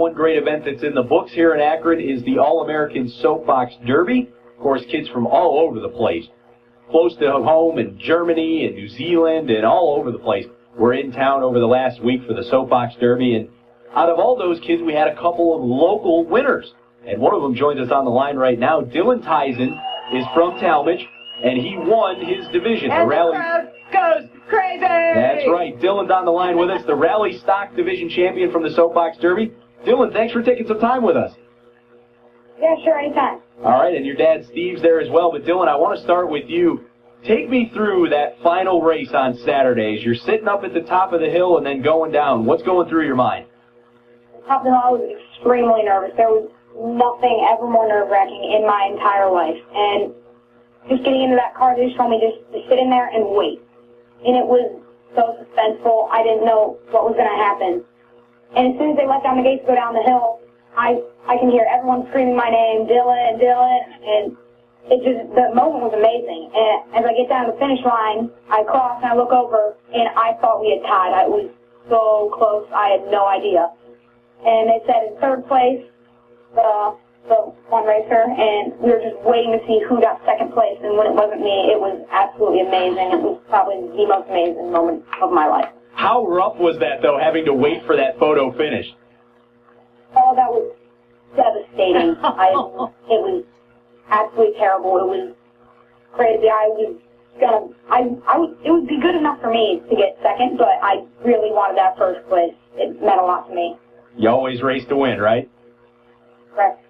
one great event that's in the books here in Akron is the All-American Soapbox Derby. Of course, kids from all over the place, close to home in Germany and New Zealand and all over the place, were in town over the last week for the Soapbox Derby. And out of all those kids, we had a couple of local winners. And one of them joins us on the line right now. Theisen is from Talmadge, and he won his division. And the rally crowd goes crazy! That's right. Dylan's on the line with us, the Rally Stock Division champion from the Soapbox Derby. Dylan, thanks for taking some time with us. Yeah, sure, anytime. All right, and your dad Steve's there as well. But Dylan, I want to start with you. Take me through that final race on Saturdays. You're sitting up at the top of the hill and then going down. What's going through your mind? Top of the hill, I was extremely nervous. There was nothing ever more nerve-wracking in my entire life. And just getting into that car, they just told me just to sit in there and wait. And it was so suspenseful. I didn't know what was going to happen. And as soon as they let down the gates to go down the hill, I can hear everyone screaming my name, Dylan, Dylan, and the moment was amazing. And as I get down to the finish line, I cross and I look over, and I thought we had tied. It was so close, I had no idea. And they said in third place, the one racer, and we were just waiting to see who got second place, and when it wasn't me, it was absolutely amazing. It was probably the most amazing moment of my life. How rough was that, though, having to wait for that photo finish? Oh, that was devastating. It was absolutely terrible. It was crazy. It would be good enough for me to get second, but I really wanted that first place. It meant a lot to me. You always race to win, right? Correct.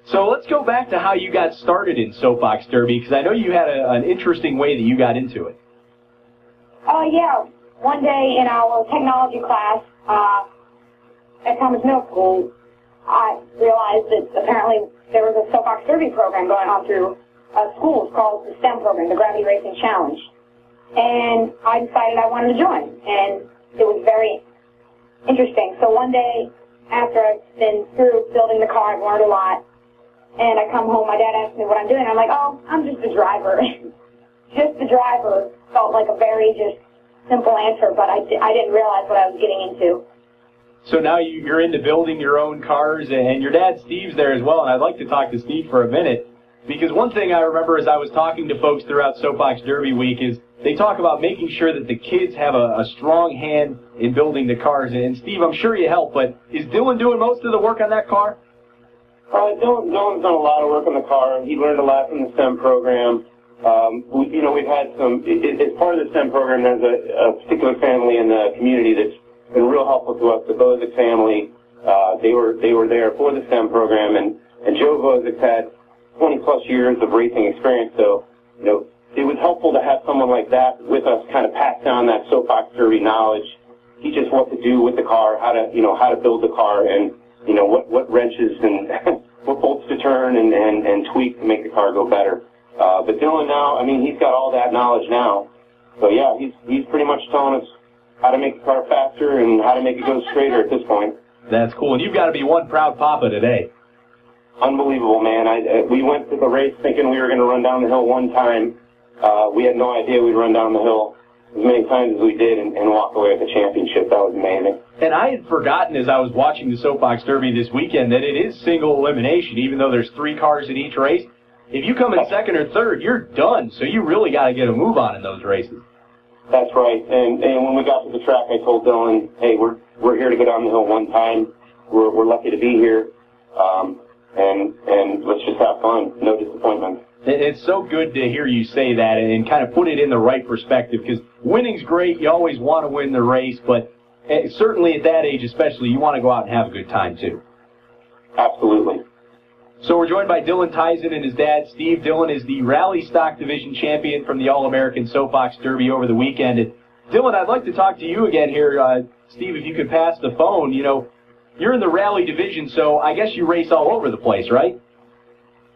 So let's go back to how you got started in Soapbox Derby, because I know you had an interesting way that you got into it. Yeah. One day in our technology class at Thomas Middle School, I realized that apparently there was a Soapbox Derby program going on through schools called the STEM program, the Gravity Racing Challenge. And I decided I wanted to join, and it was very interesting. So one day, after I've been through building the car, I've learned a lot, and I come home, my dad asks me what I'm doing, I'm like, oh, I'm just a driver. Just the driver felt like a very just simple answer, but I didn't realize what I was getting into. So now you're into building your own cars, and your dad Steve's there as well, and I'd like to talk to Steve for a minute, because one thing I remember as I was talking to folks throughout Soapbox Derby Week is they talk about making sure that the kids have a strong hand in building the cars. And Steve, I'm sure you help, but is Dylan doing most of the work on that car? Dylan's done a lot of work on the car. He learned a lot from the STEM program. We've had some, as part of the STEM program, there's a particular family in the community that's been real helpful to us. The Vozick family, they were there for the STEM program, and Joe Vozik's had 20 plus years of racing experience, so, it was helpful to have someone like that with us kind of pass down that Soapbox Derby knowledge, teach us what to do with the car, how to build the car, and, what wrenches and what bolts to turn and tweak to make the car go better. But Dylan now, he's got all that knowledge now. So yeah, he's pretty much telling us how to make the car faster and how to make it go straighter at this point. That's cool. And you've got to be one proud papa today. Unbelievable, man. We went to the race thinking we were going to run down the hill one time. We had no idea we'd run down the hill as many times as we did and walk away with the championship. That was amazing. And I had forgotten as I was watching the Soapbox Derby this weekend that it is single elimination, even though there's 3 cars in each race. If you come in second or third, you're done. So you really got to get a move on in those races. That's right. And when we got to the track, I told Dylan, hey, we're here to go down the hill one time. We're lucky to be here. And let's just have fun. No disappointment. It's so good to hear you say that and kind of put it in the right perspective, because winning's great. You always want to win the race, but certainly at that age especially, you want to go out and have a good time too. Absolutely. So we're joined by Dylan Theisen and his dad, Steve. Dylan is the Rally Stock Division champion from the All-American Soapbox Derby over the weekend. And Dylan, I'd like to talk to you again here. Steve, if you could pass the phone, you're in the Rally Division, so I guess you race all over the place, right?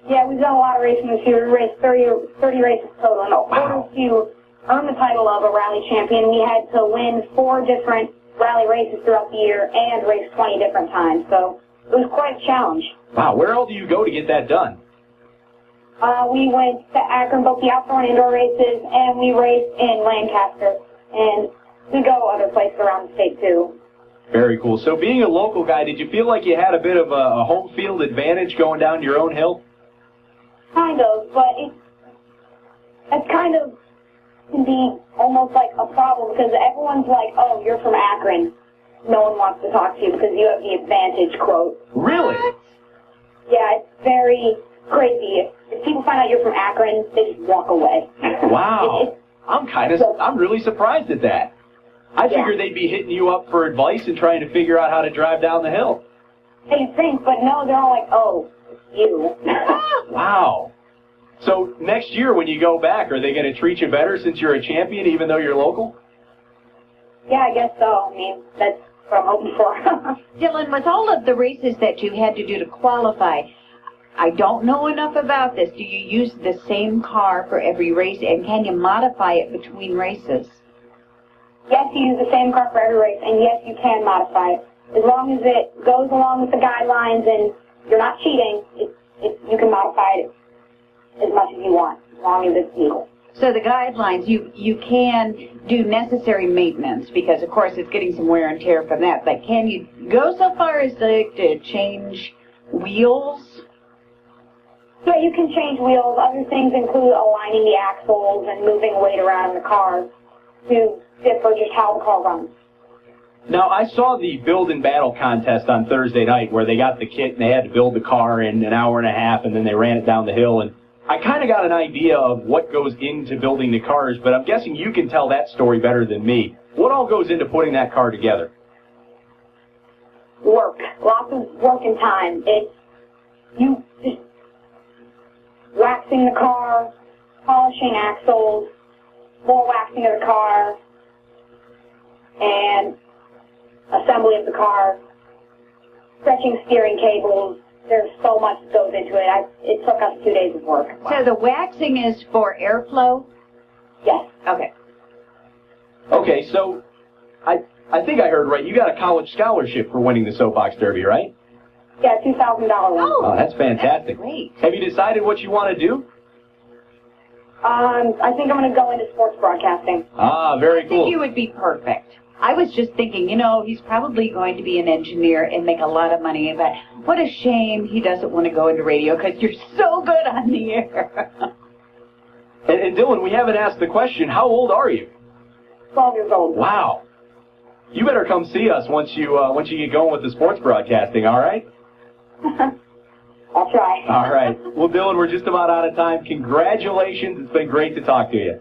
Yeah, we've done a lot of racing this year. We raced 30 races total. In order to earn the title of a rally champion, we had to win 4 different rally races throughout the year and race 20 different times. So it was quite a challenge. Wow, where all do you go to get that done? We went to Akron, both the outdoor and indoor races, and we raced in Lancaster. And we go other places around the state, too. Very cool. So being a local guy, did you feel like you had a bit of a home field advantage going down your own hill? Kind of, but it's kind of can be almost like a problem because everyone's like, oh, you're from Akron. No one wants to talk to you because you have the advantage quote. Really? Yeah, it's very crazy. If people find out you're from Akron, they just walk away. Wow. I'm really surprised at that. I figured they'd be hitting you up for advice and trying to figure out how to drive down the hill. They think, but no, they're all like, oh, you. Wow. So next year when you go back, are they going to treat you better since you're a champion even though you're local? Yeah, I guess so. I mean, that's what I'm hoping for. Dylan, with all of the races that you had to do to qualify, I don't know enough about this. Do you use the same car for every race, and can you modify it between races? Yes, you use the same car for every race, and yes, you can modify it. As long as it goes along with the guidelines and you're not cheating, you can modify it as much as you want, as long as it's legal. So the guidelines, you can do necessary maintenance because, of course, it's getting some wear and tear from that. But can you go so far as to change wheels? Yeah, you can change wheels. Other things include aligning the axles and moving weight around in the car to differ just how the car runs. Now, I saw the build and battle contest on Thursday night where they got the kit and they had to build the car in an hour and a half and then they ran it down the hill. And I kind of got an idea of what goes into building the cars, but I'm guessing you can tell that story better than me. What all goes into putting that car together? Work. Lots of work and time. It's you just waxing the car, polishing axles, more waxing of the car, and assembly of the car, stretching steering cables. There's so much that goes into it. It took us 2 days of work. So the waxing is for airflow? Yes. Okay. Okay, so I think I heard right. You got a college scholarship for winning the Soapbox Derby, right? Yeah, $2,000 one. Oh, that's fantastic. That's great. Have you decided what you want to do? I think I'm going to go into sports broadcasting. Ah, very I cool. think you would be perfect. I was just thinking, he's probably going to be an engineer and make a lot of money, but what a shame he doesn't want to go into radio because you're so good on the air. And Dylan, we haven't asked the question, how old are you? 12 years old. Wow. You better come see us once you get going with the sports broadcasting, all right? I'll try. All right. Well, Dylan, we're just about out of time. Congratulations. It's been great to talk to you.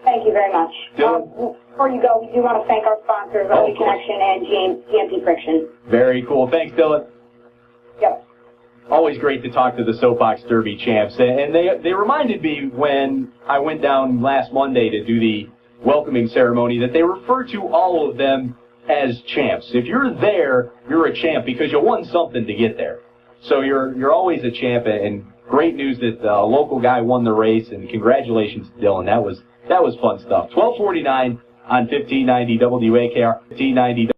Thank you very much. Dylan? Before you go, we do want to thank our sponsors, Oh, OE Connection and GMP Friction. Very cool. Thanks, Dylan. Yep. Always great to talk to the Soapbox Derby champs. And they reminded me when I went down last Monday to do the welcoming ceremony that they refer to all of them as champs. If you're there, you're a champ because you won something to get there. So you're always a champ, and great news that a local guy won the race, and congratulations to Dylan. That was fun stuff. 12:49 on 1590 WAKR. 1590